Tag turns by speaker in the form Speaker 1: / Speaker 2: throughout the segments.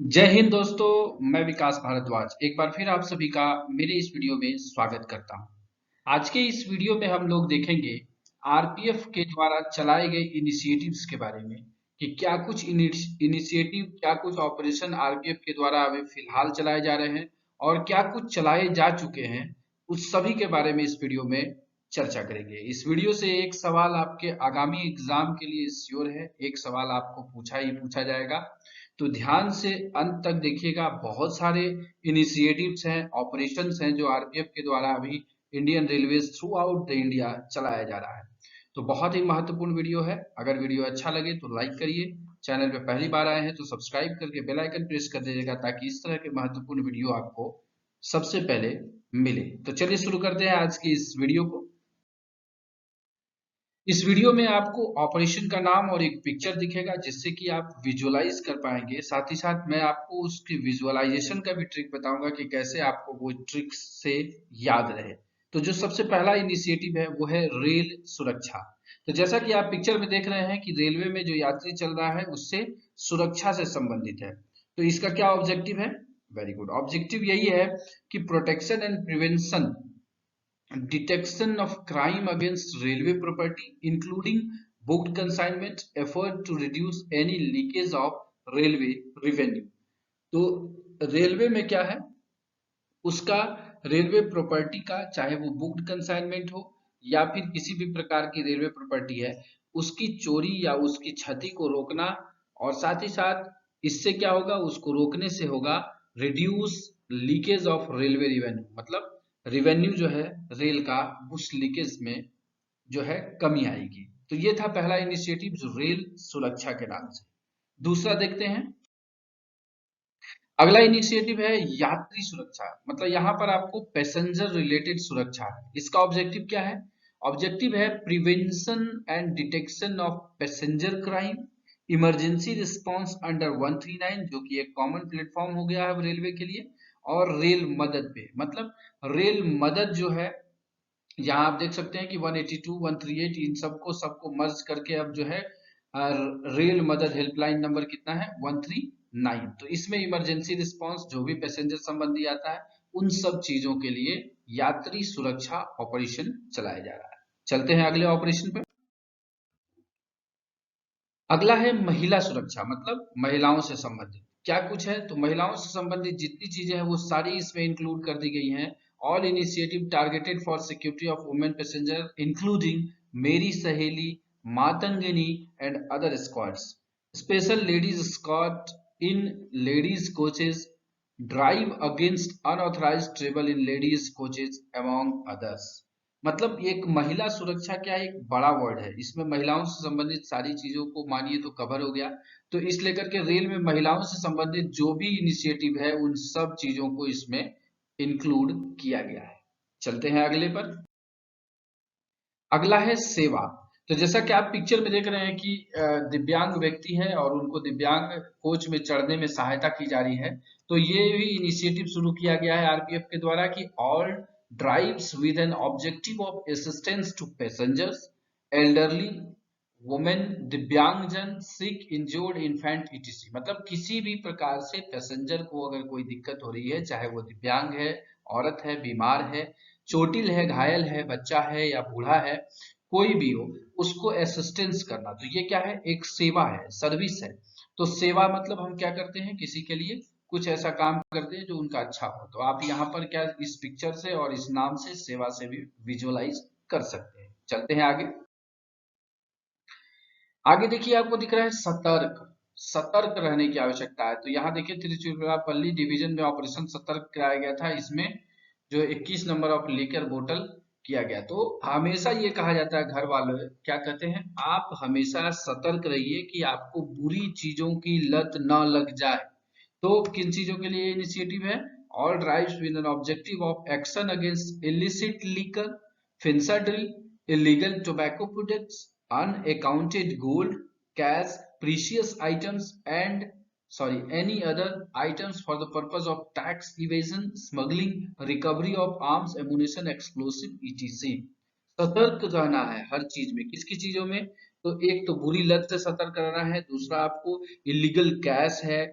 Speaker 1: जय हिंद दोस्तों, मैं विकास भारद्वाज एक बार फिर आप सभी का मेरे इस वीडियो में स्वागत करता हूं। आज के इस वीडियो में हम लोग देखेंगे आरपीएफ के द्वारा चलाए गए इनिशिएटिव्स के बारे में कि क्या कुछ इनिशिएटिव, क्या कुछ ऑपरेशन आरपीएफ के द्वारा अभी फिलहाल चलाए जा रहे हैं और क्या कुछ चलाए जा चुके हैं। उस सभी के बारे में इस वीडियो में चर्चा करेंगे। इस वीडियो से एक सवाल आपके आगामी एग्जाम के लिए श्योर है, एक सवाल आपको पूछा ही पूछा जाएगा। तो ध्यान से अंत तक देखिएगा। बहुत सारे इनिशिएटिव्स हैं, ऑपरेशंस हैं जो आरपीएफ के द्वारा अभी Indian railways through out the India चलाया जा रहा है। तो बहुत ही महत्वपूर्ण वीडियो है। अगर वीडियो अच्छा लगे तो लाइक करिए, चैनल पे पहली बार आए हैं तो सब्सक्राइब करके बेल आइकन प्रेस कर दीजिएगा ताकि इस तरह के महत्वपूर्ण वीडियो आपको सबसे पहले मिले। तो चलिए शुरू करते हैं आज की इस वीडियो को। इस वीडियो में आपको ऑपरेशन का नाम और एक पिक्चर दिखेगा जिससे कि आप विजुअलाइज कर पाएंगे। साथ ही साथ मैं आपको उसकी विजुअलाइजेशन का भी ट्रिक बताऊंगा कि कैसे आपको वो ट्रिक से याद रहे। तो जो सबसे पहला इनिशिएटिव है वो है रेल सुरक्षा। तो जैसा कि आप पिक्चर में देख रहे हैं कि रेलवे में जो यात्री चल रहा है उससे सुरक्षा से संबंधित है। तो इसका क्या ऑब्जेक्टिव है? वेरी गुड, ऑब्जेक्टिव यही है कि protection and prevention detection of crime against railway property, including booked consignment, effort to reduce any leakage of railway revenue। तो रेलवे में क्या है, उसका रेलवे प्रॉपर्टी का, चाहे वो बुक्ड कंसाइनमेंट हो या फिर किसी भी प्रकार की रेलवे प्रॉपर्टी है, उसकी चोरी या उसकी क्षति को रोकना। और साथ ही साथ इससे क्या होगा, उसको रोकने से होगा reduce leakage of railway revenue, मतलब रिवेन्यू जो है रेल का, उस लीकेज में जो है कमी आएगी। तो ये था पहला इनिशिएटिव जो रेल सुरक्षा के नाम से। दूसरा देखते हैं। अगला इनिशिएटिव है यात्री सुरक्षा, मतलब यहाँ पर आपको पैसेंजर रिलेटेड सुरक्षा है। इसका ऑब्जेक्टिव क्या है? ऑब्जेक्टिव है prevention and detection of passenger crime, emergency response under 139 जो कि एक कॉमन प्लेटफॉर्म हो गया है रेलवे के लिए, और रेल मदद पे, मतलब रेल मदद जो है, यहाँ आप देख सकते हैं कि 182 138 इन सबको सबको मर्ज करके अब जो है रेल मदद हेल्पलाइन नंबर कितना है? 139। तो इसमें इमरजेंसी रिस्पांस जो भी पैसेंजर संबंधी आता है उन सब चीजों के लिए यात्री सुरक्षा ऑपरेशन चलाया जा रहा है। चलते हैं अगले ऑपरेशन पे। अगला है महिला सुरक्षा, मतलब महिलाओं से संबंधित क्या कुछ है। तो महिलाओं से संबंधित जितनी चीजें हैं वो सारी इसमें इंक्लूड कर दी गई हैं। All initiative targeted for security of women passenger including Meri Saheli, Matangini and other squads, special ladies squad in ladies coaches, drive against unauthorised travel in ladies coaches among others. मतलब एक महिला सुरक्षा क्या है, एक बड़ा वर्ड है। इसमें महिलाओं से संबंधित सारी चीजों को मानिए तो कवर हो गया। तो इस लेकर के रेल में महिलाओं से संबंधित जो भी इनिशिएटिव है उन सब चीजों को इसमें इंक्लूड किया गया है। चलते हैं अगले पर। अगला है सेवा। तो जैसा कि आप पिक्चर में देख रहे हैं कि दिव्यांग व्यक्ति है और उनको दिव्यांग कोच में चढ़ने में सहायता की जा रही है। तो ये भी इनिशिएटिव शुरू किया गया है आरपीएफ के द्वारा कि all drives with an objective of assistance to passengers, elderly, women, दिव्यांगजन, सिक, इंजोर्ड, इन्फेंट ईटीसी। मतलब किसी भी प्रकार से पैसेंजर को अगर कोई दिक्कत हो रही है, चाहे वो दिव्यांग है, औरत है, बीमार है, चोटिल है, घायल है, बच्चा है या बूढ़ा है, कोई भी हो, उसको असिस्टेंस करना। तो ये क्या है? एक सेवा है, सर्विस है। तो सेवा मतलब हम क्या करते हैं, किसी के लिए कुछ ऐसा काम करते हैं जो उनका अच्छा हो। तो आप यहाँ पर क्या इस पिक्चर से और इस नाम से, सेवा से भी विजुअलाइज कर सकते हैं। चलते हैं आगे। आगे देखिए, आपको दिख रहा है सतर्क। सतर्क रहने की आवश्यकता है। तो यहाँ देखिए तिरुचिरापल्ली डिवीजन में ऑपरेशन सतर्क कराया गया था। इसमें जो 21 नंबर ऑफ लीकर बोतल किया गया। तो हमेशा ये कहा जाता है, घर वाले क्या कहते हैं, आप हमेशा सतर्क रहिए कि आपको बुरी चीजों की लत न लग जाए। तो किन चीजों के लिए इनिशिएटिव है? All drives with an objective of action against illicit liquor, Phensedyl, illegal tobacco products, unaccounted gold, cash, precious items, and any other items for the purpose of tax evasion, smuggling, recovery of arms, ammunition, explosive, etc। सतर्क रहना है हर चीज में। किसकी चीजों में? तो एक तो बुरी लत से सतर्क रहना है, दूसरा आपको इलीगल कैश है,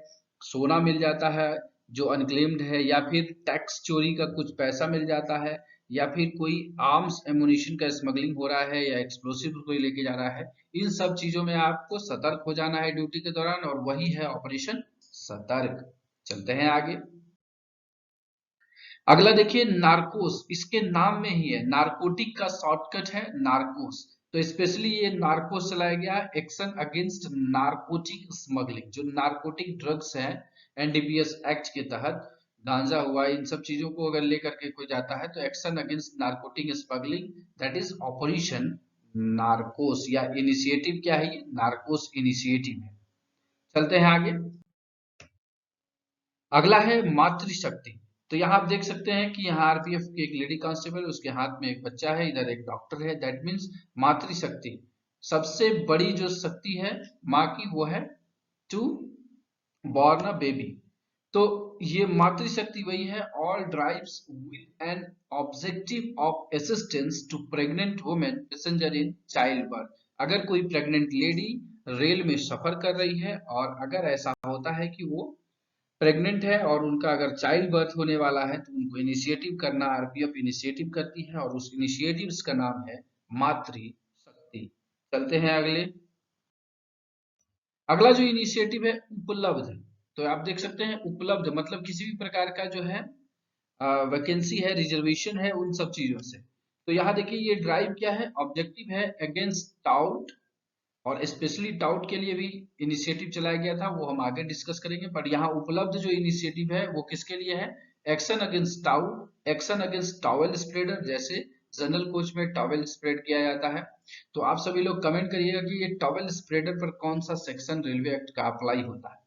Speaker 1: सोना मिल जाता है जो अनक्लेम्ड है, या फिर टैक्स चोरी का कुछ पैसा मिल जाता है, या फिर कोई आर्म्स एमुनिशन का स्मगलिंग हो रहा है, या एक्सप्लोसिव कोई लेके जा रहा है। इन सब चीजों में आपको सतर्क हो जाना है ड्यूटी के दौरान, और वही है ऑपरेशन सतर्क। चलते हैं आगे। अगला देखिए नार्कोस, इसके नाम में ही है, नारकोटिक का शॉर्टकट है नार्कोस। तो स्पेशली ये नार्कोस चलाया गया एक्शन अगेंस्ट नारकोटिक स्मगलिंग, जो नारकोटिक ड्रग्स हैं एनडीपीएस एक्ट के तहत, गांजा हुआ, इन सब चीजों को अगर लेकर के कोई जाता है तो action against narcotic smuggling, that is operation Narcos, या इनिशिएटिव क्या है, ये नार्कोस इनिशिएटिव है। चलते हैं आगे। अगला है मातृशक्ति। तो यहाँ आप देख सकते हैं कि यहाँ आरपीएफ की एक लेडी कांस्टेबल, उसके हाथ में एक बच्चा है, इधर एक डॉक्टर है, दैट मीन्स मातृशक्ति। सबसे बड़ी जो शक्ति है माँ की वो है टू बॉर्न अ बेबी। तो ये मातृशक्ति वही है, all drives with an objective of assistance to pregnant women passenger in childbirth. अगर कोई प्रेग्नेंट लेडी रेल में सफर कर रही है, और अगर ऐसा होता है कि वो प्रेग्नेंट है और उनका अगर चाइल्ड बर्थ होने वाला है, तो उनको इनिशिएटिव करना आरपीएफ इनिशिएटिव करती है, और उस इनिशिएटिव्स का नाम है मातृ शक्ति। चलते हैं अगले। अगला जो इनिशिएटिव है उपलब्ध। तो आप देख सकते हैं उपलब्ध मतलब किसी भी प्रकार का जो है वैकेंसी है, रिजर्वेशन है, उन सब चीजों से। तो यहाँ देखिए ये ड्राइव क्या है, ऑब्जेक्टिव है अगेंस्ट टाउट, और स्पेशली टाउट के लिए भी इनिशिएटिव चलाया गया था, वो हम आगे डिस्कस करेंगे। पर यहाँ उपलब्ध जो इनिशिएटिव है वो किसके लिए है, action against taut, action against towel spreader, जैसे जनरल कोच में टॉवेल स्प्रेड किया जाता है। तो आप सभी लोग कमेंट करिएगा कि ये टॉवेल स्प्रेडर पर कौन सा सेक्शन रेलवे एक्ट का अप्लाई होता है।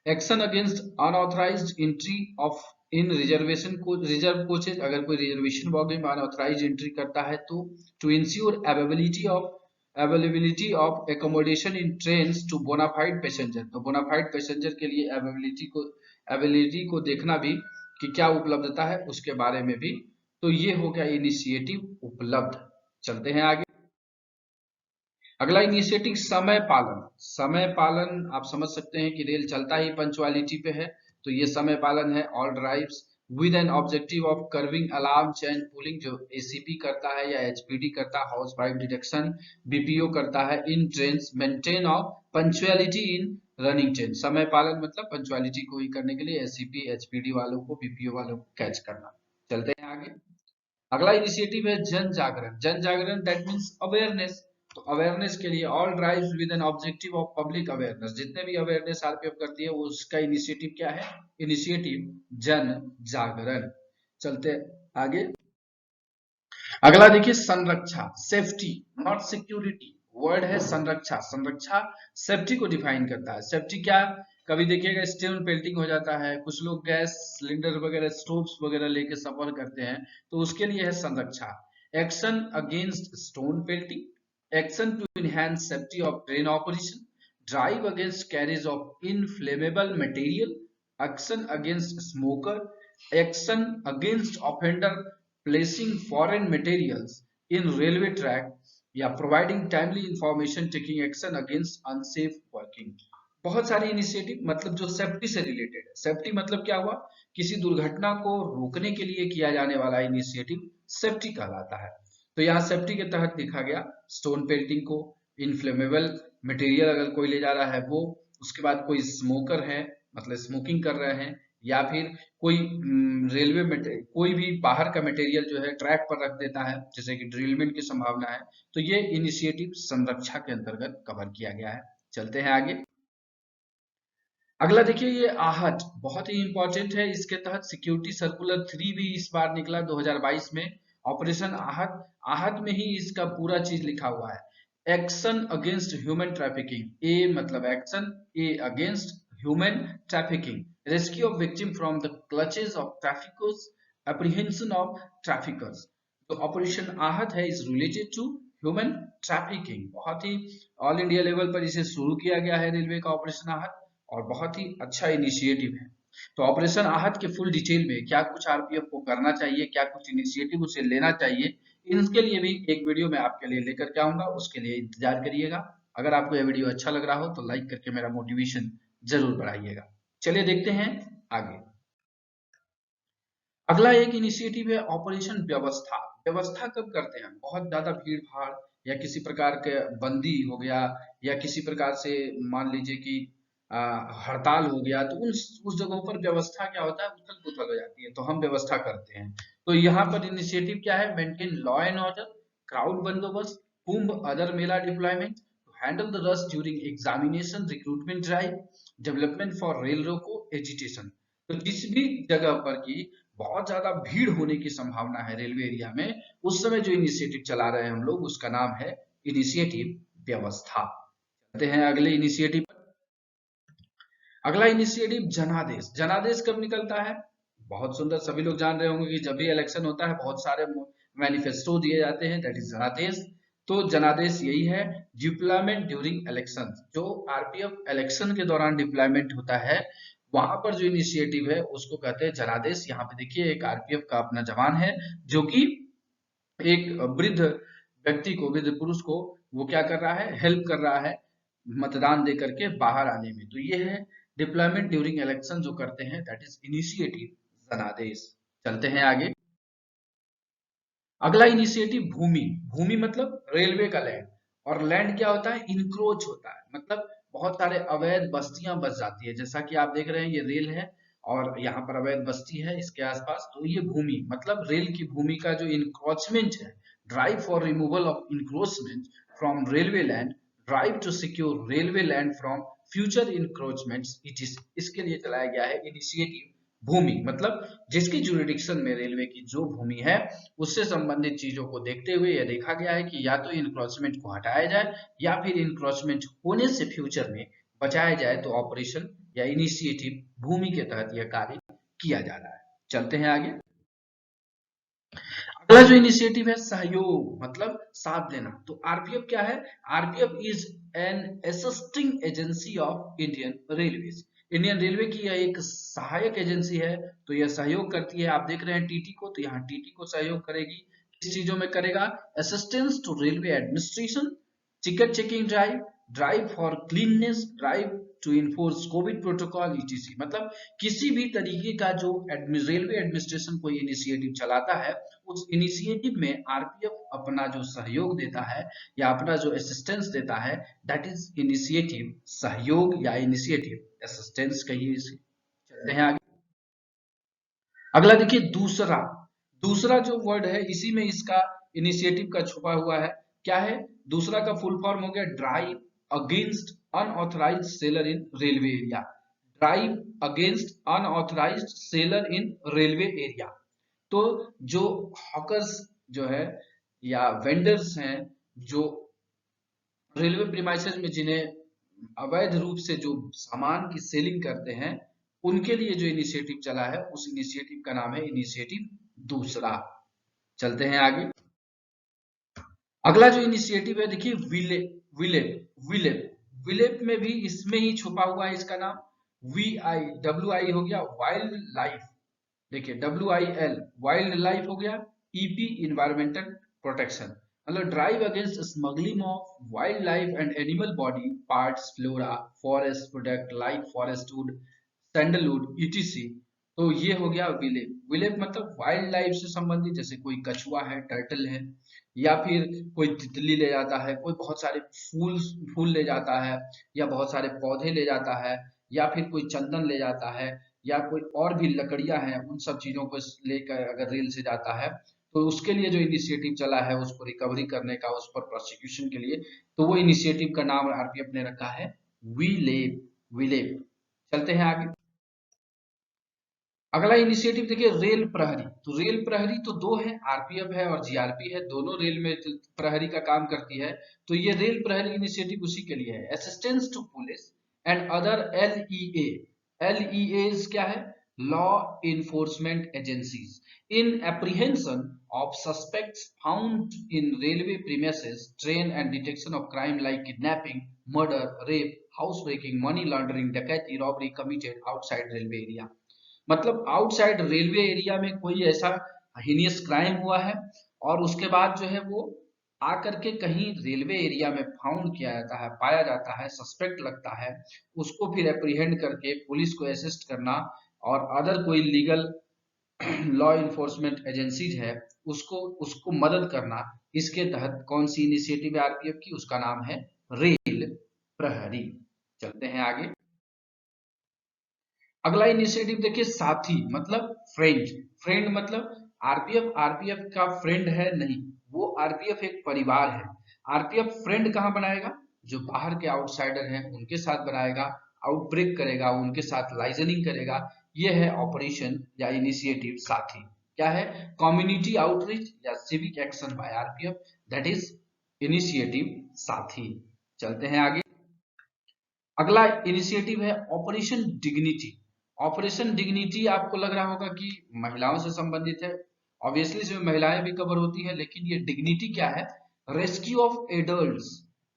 Speaker 1: Action against unauthorised entry of in reservation को रिजर्व कोचेज, अगर कोई रिजर्वेशन बॉगी में अनऑथराइज्ड एंट्री करता है तो to ensure availability of accommodation in trains to bona fide passenger. तो बोनाफाइड पैसेंजर के लिए अवेलेबिलिटी को देखना भी कि क्या उपलब्धता है उसके बारे में भी। तो ये हो गया इनिशिएटिव उपलब्ध। चलते हैं आगे। अगला इनिशिएटिव समय पालन। समय पालन आप समझ सकते हैं कि रेल चलता ही पंचुअलिटी पे है, तो ये समय पालन है, all drives with an objective of curving alarm chain pulling, जो एसीपी करता है या एचपीडी करता है, हाउस वाइफ डिटेक्शन, बीपीओ करता है in train, maintain of punctuality in running train. समय पालन मतलब पंचुअलिटी को ही करने के लिए एसीपी एचपीडी वालों को, बीपीओ वालों को कैच करना। चलते हैं आगे। अगला इनिशिएटिव है जन जागरण। जन जागरण दैट मीन्स अवेयरनेस। तो अवेयरनेस के लिए all drives with an objective of public awareness, जितने भी अवेयरनेस आरपीएफ करती है वो उसका इनिशिएटिव क्या है, इनिशिएटिव जन जागरण। चलते आगे। अगला देखिए संरक्षा, सेफ्टी नॉट सिक्योरिटी, वर्ड है संरक्षा। संरक्षा सेफ्टी को डिफाइन करता है। सेफ्टी क्या, कभी देखिएगा स्टोन पेल्टिंग हो जाता है, कुछ लोग गैस सिलेंडर वगैरह स्टोव्स वगैरह लेके सफर करते हैं, तो उसके लिए है संरक्षा। Action against stone pelting, action to enhance safety of train operation, drive against carriage of inflammable material, action against smoker, action against offender placing foreign materials in railway track, या providing timely information, taking action against unsafe working। बहुत सारे initiative मतलब जो safety से related है। Safety मतलब क्या हुआ, किसी दुर्घटना को रोकने के लिए किया जाने वाला इनिशिएटिव सेफ्टी कहलाता है। तो यहाँ सेफ्टी के तहत लिखा गया स्टोन पेल्टिंग को, इनफ्लेमेबल मटेरियल अगर कोई ले जा रहा है वो, उसके बाद कोई स्मोकर है मतलब स्मोकिंग कर रहे हैं, या फिर कोई रेलवे में कोई भी बाहर का मटेरियल जो है ट्रैक पर रख देता है, जैसे कि ड्रिलमेंट की संभावना है, तो ये इनिशिएटिव संरक्षा के अंतर्गत कवर किया गया है। चलते हैं आगे। अगला देखिए ये आहट बहुत ही इंपॉर्टेंट है, इसके तहत सिक्योरिटी सर्कुलर 3 भी इस बार निकला 2022 में, ऑपरेशन आहट। आहट में ही इसका पूरा चीज लिखा हुआ है। Action against human trafficking, uh मतलब action, uh against human trafficking, rescue of victim from the clutches of traffickers, apprehension of traffickers. तो ऑपरेशन आहट है is related to human trafficking. बहुत ही ऑल इंडिया लेवल पर इसे शुरू किया गया है रेलवे का ऑपरेशन आहट, और बहुत ही अच्छा इनिशिएटिव है। तो ऑपरेशन आहत के फुल डिटेल में क्या कुछ आरपीएफ को करना चाहिए, क्या कुछ इनिशिएटिव उसे लेना चाहिए, इनके लिए भी एक वीडियो मैं आपके लिए लेकर के आऊंगा, उसके लिए इंतजार करिएगा। अगर आपको यह वीडियो अच्छा लग रहा हो तो लाइक करके मेरा मोटिवेशन जरूर बढ़ाइएगा। चलिए देखते हैं आगे। अगला एक इनिशिएटिव है ऑपरेशन व्यवस्था। व्यवस्था कब करते हैं? बहुत ज्यादा भीड़ भाड़ या किसी प्रकार के बंदी हो गया या किसी प्रकार से मान लीजिए कि हड़ताल हो गया, तो उस जगहों पर व्यवस्था क्या होता है, उथल पुथल हो जाती है, तो हम व्यवस्था करते हैं। तो यहाँ पर इनिशिएटिव क्या है? Maintain law and order, crowd बंदोबस्त, Kumbh other mela deployment, handle the rush during examination, recruitment drive, development for rail roko, agitation. तो जिस भी जगह पर की बहुत ज्यादा भीड़ होने की संभावना है रेलवे एरिया में, उस समय जो इनिशिएटिव चला रहे हैं हम लोग, उसका नाम है इनिशिएटिव व्यवस्था। चलते हैं अगले इनिशिएटिव। अगला इनिशिएटिव जनादेश। जनादेश कब निकलता है? बहुत सुंदर, सभी लोग जान रहे होंगे कि जब भी इलेक्शन होता है बहुत सारे मैनिफेस्टो दिए जाते हैं, दैट इज जनादेश। तो जनादेश यही है, डिप्लॉयमेंट ड्यूरिंग इलेक्शन। जो आरपीएफ इलेक्शन के दौरान डिप्लॉयमेंट होता है, वहां पर जो इनिशिएटिव है उसको कहते हैं जनादेश। यहाँ पे देखिए एक आरपीएफ का अपना जवान है जो कि एक वृद्ध व्यक्ति को, वृद्ध पुरुष को वो क्या कर रहा है, हेल्प कर रहा है मतदान दे करके बाहर आने में। तो ये है डिप्लॉयमेंट ड्यूरिंग इलेक्शन जो करते हैं, दैट इज इनिशिएटिव जनादेश। चलते हैं आगे। अगला इनिशिएटिव भूमि। भूमि मतलब रेलवे का लैंड, और लैंड क्या होता है, इंक्रोच होता है, मतलब बहुत सारे अवैध बस्तियां बस जाती है। जैसा कि आप देख रहे हैं ये रेल है और यहाँ पर अवैध बस्ती है इसके आसपास, तो ये भूमि मतलब रेल की भूमि का जो इंक्रोचमेंट है, drive for removal of encroachment from railway land, drive to secure railway land from future encroachments, it is, इसके लिए चलाया गया है इनिशिएटिव भूमि। मतलब जिसकी जुरिडिक्शन में रेलवे की जो भूमि है, उससे संबंधित चीजों को देखते हुए यह देखा गया है कि या तो इंक्रोचमेंट को हटाया जाए या फिर इंक्रोचमेंट होने से फ्यूचर में बचाया जाए। तो ऑपरेशन या इनिशिएटिव भूमि के तहत यह कार्य किया जा रहा है। चलते हैं आगे। अगला जो इनिशिएटिव है सहयोग, मतलब साथ देना। तो आरपीएफ क्या है? RPF is an assisting agency of Indian railways. Indian railway की यह एक सहायक एजेंसी है, तो यह सहयोग करती है। आप देख रहे हैं टीटी को, तो यहाँ टीटी को सहयोग करेगी। किस चीजों में करेगा? Assistance to railway administration, ticket checking drive, drive for cleanness, drive to enforce Covid protocol, ETC. मतलब किसी भी तरीके का जो रेलवे एडमिनिस्ट्रेशन कोई इनिशिएटिव चलाता है, उस इनिशिएटिव में आरपीएफ अपना जो सहयोग देता है या अपना जो असिस्टेंस देता है, दैट इज इनिशिएटिव सहयोग या इनिशिएटिव असिस्टेंस कहिए इसे। चलते हैं आगे। अगला देखिए दूसरा। दूसरा जो वर्ड है इसी में इसका इनिशिएटिव का छुपा हुआ है। क्या है? दूसरा का फुल फॉर्म हो गया drive against unauthorised seller in railway area. Drive against unauthorised seller in railway area. तो जो हॉकर्स जो है या वेंडर्स हैं, जो रेलवे प्रीमाइसेस में जिन्हें अवैध रूप से जो सामान की सेलिंग करते हैं, उनके लिए जो इनिशिएटिव चला है, उस इनिशिएटिव का नाम है इनिशिएटिव दूसरा। चलते हैं आगे। अगला जो इनिशिएटिव है देखिए विलेप। विलेप विलेप में भी इसमें ही छुपा हुआ है इसका नाम। WI हो गया वाइल्ड लाइफ। देखिए WIL वाइल्ड लाइफ हो गया। EP इन्वायरमेंटल प्रोटेक्शन, मतलब drive against smuggling of wild life and animal body parts, flora, forest product like forest would, sandalwood, ETC। तो ये हो गया विलेप। विलेप मतलब वाइल्ड लाइफ से संबंधित, जैसे कोई कछुआ है, टर्टल है, या फिर कोई तितली ले जाता है, कोई बहुत सारे फूल ले जाता है, या बहुत सारे पौधे ले जाता है, या फिर कोई चंदन ले जाता है, या कोई और भी लकड़ियां हैं, उन सब चीजों को लेकर अगर रेल से जाता है, तो उसके लिए जो इनिशिएटिव चला है उसको रिकवरी करने का, उस पर प्रोसिक्यूशन के लिए, तो वो इनिशिएटिव का नाम आरपीएफ ने रखा है विलेप। विलेप। चलते हैं आगे। अगला इनिशिएटिव देखिए रेल प्रहरी। तो रेल प्रहरी तो दो है, आरपीएफ है और जीआरपी है, दोनों रेल में प्रहरी का काम करती है। तो ये रेल प्रहरी इनिशिएटिव उसी के लिए है। Assistance to police and other LEA। LEAs क्या है? Law enforcement agencies in apprehension of suspects found in railway premises, train and detection of crime like kidnapping, murder, rape, house breaking, money laundering, डकैती, robbery committed outside railway area. मतलब outside railway area में कोई ऐसा heinous crime हुआ है और उसके बाद जो है वो आकर के कहीं रेलवे एरिया में फाउंड किया जाता है, पाया जाता है, सस्पेक्ट लगता है, उसको फिर एप्रीहेंड करके पुलिस को असिस्ट करना और अदर कोई लीगल लॉ इन्फोर्समेंट एजेंसीज है उसको उसको मदद करना, इसके तहत कौन सी इनिशिएटिव है आरपीएफ की, उसका नाम है रेल प्रहरी। चलते हैं आगे। अगला इनिशिएटिव देखिए साथी, मतलब फ्रेंड। फ्रेंड मतलब आरपीएफ आरपीएफ का फ्रेंड है नहीं, वो आरपीएफ एक परिवार है। आरपीएफ फ्रेंड कहाँ बनाएगा, जो बाहर के आउटसाइडर हैं उनके साथ बनाएगा, आउटब्रेक करेगा, उनके साथ लाइजनिंग करेगा। ये है ऑपरेशन या इनिशिएटिव साथी। क्या है, कम्युनिटी आउटरीच या civic action by RPF, that is initiative साथी। चलते हैं आगे। अगला इनिशिएटिव है ऑपरेशन डिग्निटी। ऑपरेशन डिग्निटी आपको लग रहा होगा कि महिलाओं से संबंधित है, ऑब्वियसली इसमें महिलाएं भी कवर होती है, लेकिन ये डिग्निटी क्या है, rescue of adults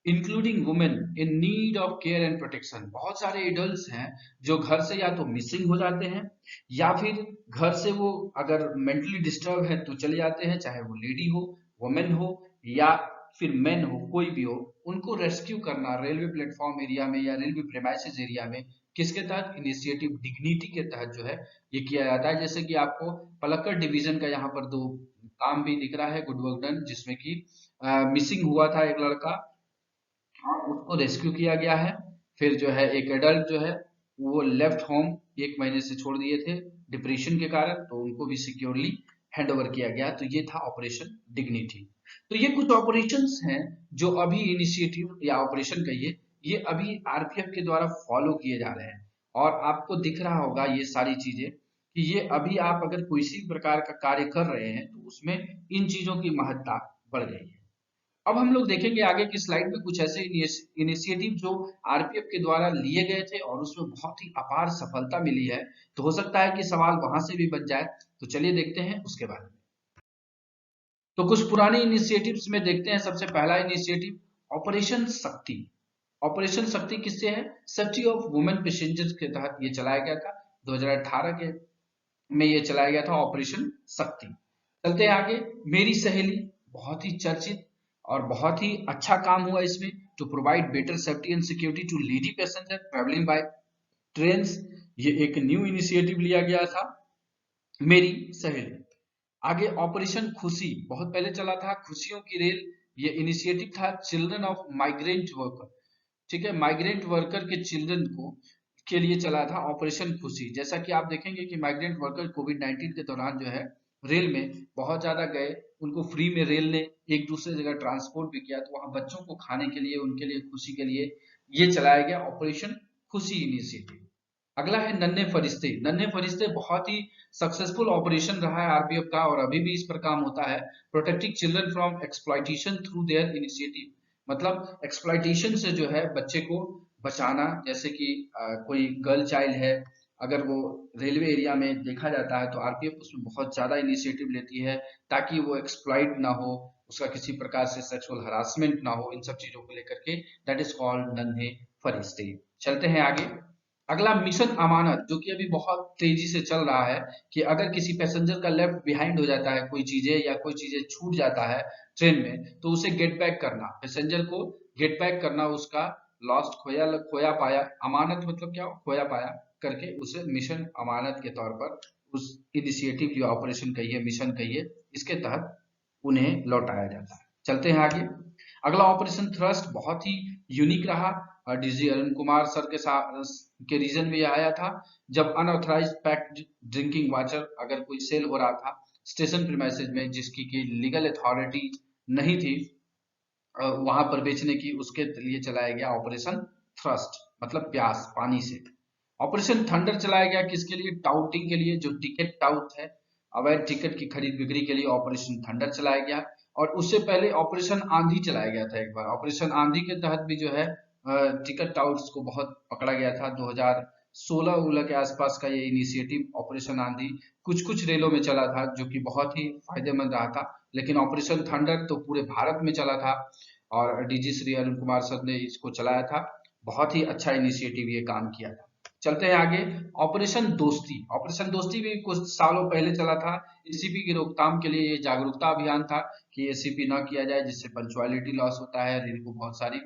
Speaker 1: including women in need of care and protection. बहुत सारे एडल्ट्स हैं जो घर से या तो मिसिंग हो जाते हैं या फिर घर से वो अगर मेंटली डिस्टर्ब है तो चले जाते हैं, चाहे वो लेडी हो, वुमेन हो या फिर मेन हो, कोई भी हो, उनको रेस्क्यू करना रेलवे प्लेटफॉर्म एरिया में या रेलवे प्रेमाइसेस एरिया में किसके तहत, इनिशिएटिव डिग्निटी के तहत जो है ये किया जाता है। जैसे कि आपको पलक्कड़ डिवीजन का यहाँ पर 2 काम भी दिख रहा है, गुड वर्क डन, जिसमें कि मिसिंग हुआ था एक लड़का और उसको रेस्क्यू किया गया है। फिर जो है एक एडल्ट जो है वो लेफ्ट होम 1 महीने से छोड़ दिए थे डिप्रेशन के कारण, तो उनको भी सिक्योरली हैंड ओवर किया गया। तो ये था ऑपरेशन डिग्निटी। तो ये कुछ ऑपरेशंस हैं जो अभी इनिशिएटिव या ऑपरेशन कहिए, ये अभी आरपीएफ के द्वारा फॉलो किए जा रहे हैं और आपको दिख रहा होगा ये सारी चीजें कि ये अभी आप अगर किसी प्रकार का कार्य कर रहे हैं तो उसमें इन चीजों की महत्ता बढ़ गई है। अब हम लोग देखेंगे आगे की स्लाइड में कुछ ऐसे इनिशिएटिव जो आरपीएफ के द्वारा लिए गए थे और उसमें बहुत ही अपार सफलता मिली है। तो हो सकता है कि सवाल वहां से भी बन जाए, तो चलिए देखते हैं उसके बारे में। तो कुछ पुराने इनिशिएटिव्स में देखते हैं। सबसे पहला इनिशिएटिव ऑपरेशन शक्ति। ऑपरेशन शक्ति किससे है, सेफ्टी ऑफ वुमेन पैसेंजर्स के तहत ये चलाया गया था। 2018 के में ये चलाया गया था ऑपरेशन शक्ति। चलते हैं आगे। मेरी सहेली, बहुत ही चर्चित और बहुत ही अच्छा काम हुआ इसमें, to provide better safety and security to lady passenger travelling by trains. ये एक न्यू इनिशिएटिव लिया गया था, मेरी सहेली। आगे ऑपरेशन खुशी, बहुत पहले चला था, खुशियों की रेल। ये इनिशिएटिव था चिल्ड्रन ऑफ माइग्रेंट वर्कर, ठीक है, माइग्रेंट वर्कर के चिल्ड्रन को के लिए चला था ऑपरेशन खुशी। जैसा कि आप देखेंगे कि माइग्रेंट वर्कर कोविड-19 के दौरान जो है रेल में बहुत ज्यादा गए, उनको फ्री में रेल ने एक दूसरे जगह ट्रांसपोर्ट भी किया, तो वहां बच्चों को खाने के लिए, उनके लिए खुशी के लिए ये चलाया गया ऑपरेशन खुशी इनिशिएटिव। अगला है नन्हे फरिश्ते। नन्हे फरिश्ते बहुत ही सक्सेसफुल ऑपरेशन रहा है आरपीएफ का और अभी भी इस पर काम होता है, protecting children from exploitation through their initiative. मतलब एक्सप्लॉइटेशन से जो है बच्चे को बचाना, जैसे कि कोई गर्ल चाइल्ड है, अगर वो रेलवे एरिया में देखा जाता है तो आरपीएफ उसमें बहुत ज्यादा इनिशिएटिव लेती है ताकि वो एक्सप्लॉइट ना हो, उसका किसी प्रकार से सेक्सुअल हरासमेंट ना हो, इन सब चीजों को लेकर के, दैट इज कॉल्ड नन्हे फरिश्ते। चलते हैं आगे। अगला मिशन अमानत, जो कि अभी बहुत तेजी से चल रहा है, कि अगर किसी पैसेंजर का लेफ्ट बिहाइंड हो जाता है कोई चीजें या कोई चीजें छूट जाता है ट्रेन में, तो उसे गेट बैक करना, पैसेंजर को गेट बैक करना, उसका लॉस्ट खोया खोया पाया, अमानत मतलब क्या, खोया पाया करके उसे मिशन अमानत के तौर पर उस इनिशिएटिव या ऑपरेशन कहिए, मिशन कहिए, इसके तहत उन्हें लौटाया जाता है। चलते हैं आगे। अगला ऑपरेशन थ्रस्ट बहुत ही यूनिक रहा, डीजी अरुण कुमार सर के साथ के रीजन में आया था, जब अनऑथराइज पैक्ड ड्रिंकिंग वाटर अगर कोई सेल हो रहा था स्टेशन प्रीमाइसेस में, जिसकी की लीगल अथॉरिटी नहीं थी वहां पर बेचने की, उसके लिए चलाया गया ऑपरेशन थ्रस्ट, मतलब प्यास पानी से। ऑपरेशन थंडर चलाया गया किसके लिए, टाउटिंग के लिए, जो टिकट टाउट है, अवैध टिकट की खरीद बिक्री के लिए ऑपरेशन थंडर चलाया गया। और उससे पहले ऑपरेशन आंधी चलाया गया था एक बार। ऑपरेशन आंधी के तहत भी जो है टिकट टाउट्स को बहुत पकड़ा गया था। 2016 के आसपास का ये इनिशिएटिव ऑपरेशन आंधी कुछ कुछ रेलों में चला था, जो कि बहुत ही फायदेमंद रहा था। लेकिन ऑपरेशन थंडर तो पूरे भारत में चला था और डीजी श्री अरुण कुमार सर ने इसको चलाया था। बहुत ही अच्छा इनिशिएटिव ये काम किया था। चलते हैं आगे। ऑपरेशन दोस्ती, ऑपरेशन दोस्ती भी कुछ सालों पहले चला था। एसीपी की रोकथाम के लिए ये जागरूकता अभियान था कि एसीपी ना किया जाए, जिससे पंचुअलिटी लॉस होता है, रेल को बहुत सारी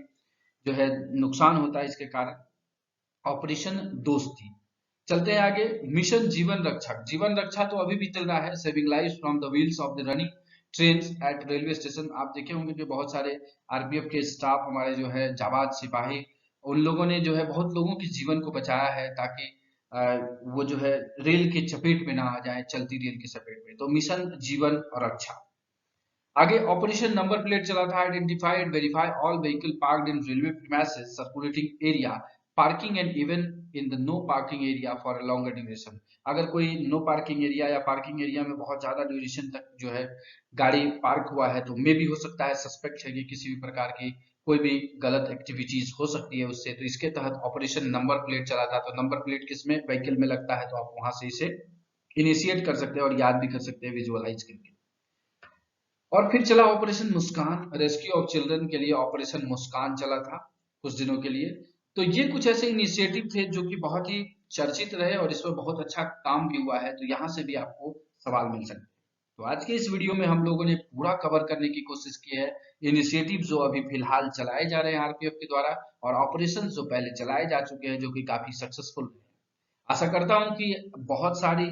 Speaker 1: जो है नुकसान होता है इसके कारण। ऑपरेशन दोस्ती। चलते हैं आगे। मिशन जीवन रक्षक, जीवन रक्षा तो अभी भी चल रहा है, saving life from the wheels of the running train eight railway station. आप देखे होंगे कि बहुत सारे आरपीएफ के स्टाफ हमारे जो है जाबाज सिपाही, उन लोगों ने जो है बहुत लोगों के जीवन को बचाया है, ताकि वो जो है रेल के चपेट में ना आ जाए, चलती रेल की चपेट में। तो मिशन जीवन रक्षा। आगे ऑपरेशन नंबर प्लेट चला था। Identify and verify all vehicle parked in railway premises circulating area, parking and even in the no parking area for a longer duration. अगर कोई नो पार्किंग एरिया या पार्किंग एरिया में बहुत ज्यादा duration तक जो है गाड़ी पार्क हुआ है, तो मे भी हो सकता है, सस्पेक्ट है कि किसी भी प्रकार की कोई भी गलत एक्टिविटीज हो सकती है उससे। तो इसके तहत ऑपरेशन नंबर प्लेट चला था। तो नंबर प्लेट किसमें, व्हीकल में लगता है, तो आप वहां से इसे इनिशिएट कर सकते हैं और याद भी कर सकते हैं विजुअलाइज करके। और फिर चला operation Muskan, rescue of children के लिए ऑपरेशन मुस्कान चला था कुछ दिनों के लिए। तो ये कुछ ऐसे इनिशिएटिव थे जो कि बहुत ही चर्चित रहे और इसमें बहुत अच्छा काम भी हुआ है। तो यहाँ से भी आपको सवाल मिल सकते हैं। तो आज के इस वीडियो में हम लोगों ने पूरा कवर करने की कोशिश की है इनिशिएटिव जो अभी फिलहाल चलाए जा रहे हैं आरपीएफ के द्वारा, और ऑपरेशन जो पहले चलाए जा चुके हैं जो कि काफी सक्सेसफुल रहे। आशा करता हूं कि बहुत सारी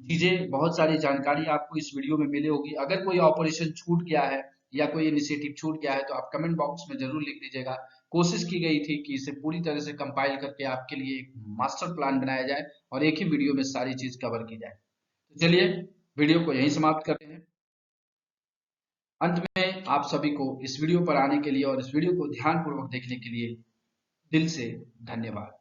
Speaker 1: चीजें, बहुत सारी जानकारी आपको इस वीडियो में मिली होगी। अगर कोई ऑपरेशन छूट गया है या कोई इनिशिएटिव छूट गया है तो आप कमेंट बॉक्स में जरूर लिख दीजिएगा। कोशिश की गई थी कि इसे पूरी तरह से कंपाइल करके आपके लिए एक मास्टर प्लान बनाया जाए और एक ही वीडियो में सारी चीज कवर की जाए। तो चलिए वीडियो को यहीं समाप्त करते हैं। अंत में आप सभी को इस वीडियो पर आने के लिए और इस वीडियो को ध्यानपूर्वक देखने के लिए दिल से धन्यवाद।